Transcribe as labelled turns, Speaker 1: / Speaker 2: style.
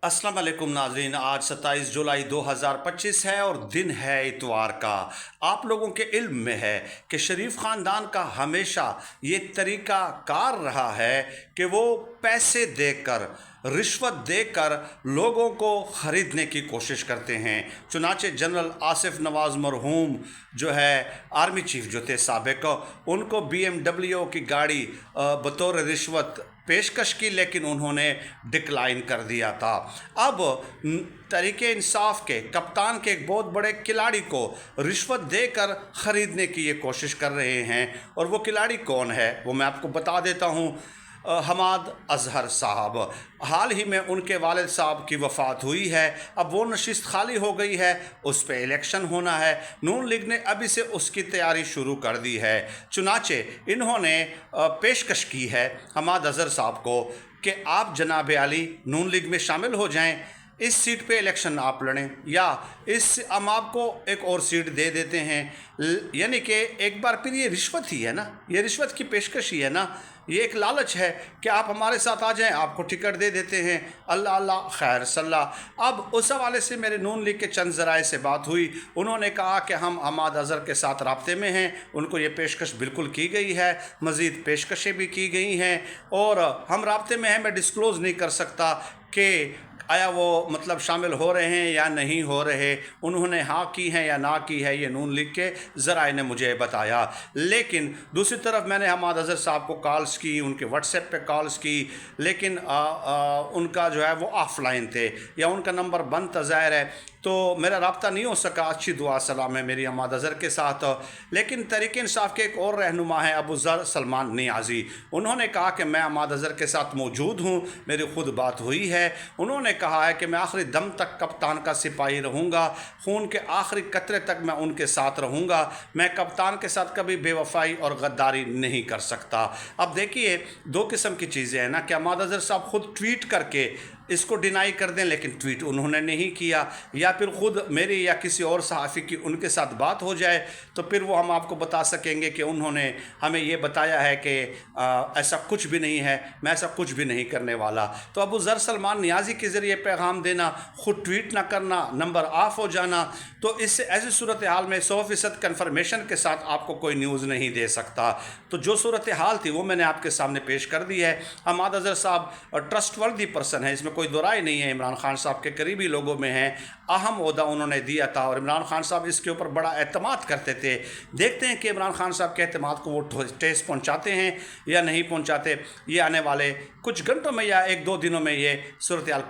Speaker 1: अस्सलाम वालेकुम नाज़रीन। आज 27 जुलाई 2025 है और दिन है इतवार का। आप लोगों के इल्म में है कि शरीफ ख़ानदान का हमेशा ये तरीक़ा कार रहा है कि वो पैसे देकर, रिश्वत देकर लोगों को ख़रीदने की कोशिश करते हैं। चुनाचे जनरल आसिफ नवाज़ मरहूम जो है आर्मी चीफ जो थे साबिक, उनको BMW की गाड़ी बतौर रिश्वत पेशकश की, लेकिन उन्होंने डिक्लाइन कर दिया था। अब तहरीके इंसाफ के कप्तान के एक बहुत बड़े खिलाड़ी को रिश्वत देकर ख़रीदने की ये कोशिश कर रहे हैं, और वो खिलाड़ी कौन है वो मैं आपको बता देता हूँ। हमाद अजहर साहब, हाल ही में उनके वालिद साहब की वफ़ात हुई है। अब वो नशिस्त खाली हो गई है, उस पर इलेक्शन होना है। नून लीग ने अभी से उसकी तैयारी शुरू कर दी है। चुनाचे इन्होंने पेशकश की है हमाद अजहर साहब को कि आप जनाब अली नून लीग में शामिल हो जाएं, इस सीट पे इलेक्शन आप लड़ें, या हम आपको एक और सीट दे देते हैं। यानी कि एक बार फिर ये रिश्वत ही है ना, ये रिश्वत की पेशकश ही है ना, ये एक लालच है कि आप हमारे साथ आ जाएं, आपको टिकट दे देते हैं। अल्लाह अल्लाह खैर सल्लाह। अब उस हवाले से मेरे नून लीग के चंद ज़राए से बात हुई। उन्होंने कहा कि हम हमाद अजहर के साथ राब्ते में हैं, उनको ये पेशकश बिल्कुल की गई है, मज़ीद पेशकशें भी की गई हैं, और हम राब्ते में हैं। मैं डिस्क्लोज़ नहीं कर सकता कि आया वो मतलब शामिल हो रहे हैं या नहीं हो रहे, उन्होंने हाँ की है या ना की है, ये नून लीग के ज़राए ने मुझे बताया। लेकिन दूसरी तरफ मैंने हमाद अजहर साहब को कॉल्स की, उनके व्हाट्सएप पे कॉल्स की, लेकिन उनका जो है वो ऑफलाइन थे या उनका नंबर बंद था, ज़ाहिर है, तो मेरा रब्ता नहीं हो सका। अच्छी दुआ सलाम है मेरी हमाद अजहर के साथ। लेकिन तहरीक इंसाफ के एक और रहनुमा हैं अबू ज़र सलमान नियाज़ी, उन्होंने कहा कि मैं हमाद अजहर के साथ मौजूद हूँ, मेरी खुद बात हुई है। उन्होंने कहा है कि मैं आखिरी दम तक कप्तान का सिपाही रहूँगा, खून के आखिरी कतरे तक मैं उनके साथ रहूँगा। मैं कप्तान के साथ कभी बेवफाई और गद्दारी नहीं कर सकता। अब देखिए, दो किस्म की चीज़ें हैं ना, कि हमाद अजहर साहब खुद ट्वीट करके इसको डिनाई कर दें, लेकिन ट्वीट उन्होंने नहीं किया, या फिर ख़ुद मेरी या किसी और सहाफ़ी की उनके साथ बात हो जाए तो फिर वो हम आपको बता सकेंगे कि उन्होंने हमें ये बताया है कि ऐसा कुछ भी नहीं है, मैं ऐसा कुछ भी नहीं करने वाला। तो अबू ज़र सलमान नियाज़ी के ज़रिए पैगाम देना, ख़ुद ट्वीट ना करना, नंबर ऑफ हो जाना, तो इससे ऐसी सूरत हाल में 100% कन्फर्मेशन के साथ आपको कोई न्यूज़ नहीं दे सकता। तो जो सूरत हाल थी वो मैंने आपके सामने पेश कर दी है। हमाद अजहर साहब ट्रस्टवर्दी पर्सन है, इसमें कोई दो राय नहीं है। इमरान खान साहब के करीबी लोगों में हैं, अहम ओहदा उन्होंने दिया था, और इमरान खान साहब इसके ऊपर बड़ा एतमाद करते थे। देखते हैं कि इमरान खान साहब के एतमाद को वो ठेस पहुंचाते हैं या नहीं पहुंचाते। ये आने वाले कुछ घंटों में या एक दो दिनों में ये सूरत हाल